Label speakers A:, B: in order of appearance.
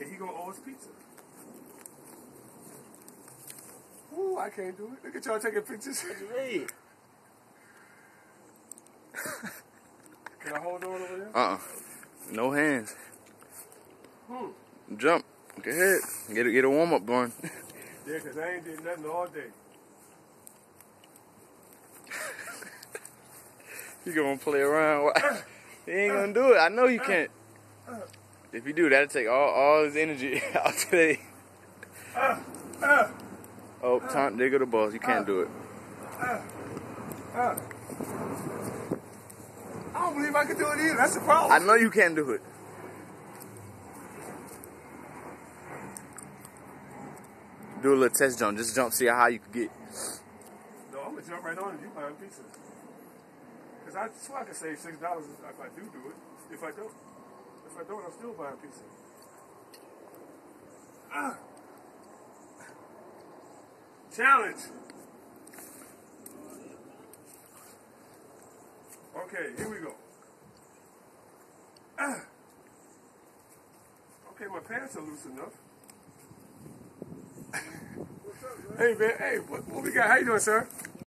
A: and he gonna owe us pizza. Ooh, I can't do it. Look at y'all taking pictures.
B: Hey.
A: Can I hold on over there?
B: No hands. Jump. Go ahead. Get a warm up going.
A: Yeah, because I ain't did nothing all day.
B: You gonna play around? He ain't gonna do it. I know you can't. If you do, that'll take all his energy out today. Oh, time. There go the balls. You can't do it.
A: I don't believe I can do it either. That's the problem.
B: I know you can't do it. Do a little test jump. Just jump, see how high you can get.
A: No, I'm gonna jump right on it. You buying pizza? Because I swear I can save $6 if I do it. If I don't, I'm still buying pizza. Challenge. Okay, here we go. Okay, my pants are loose enough. Hey man, hey, what we got? How you doing, sir?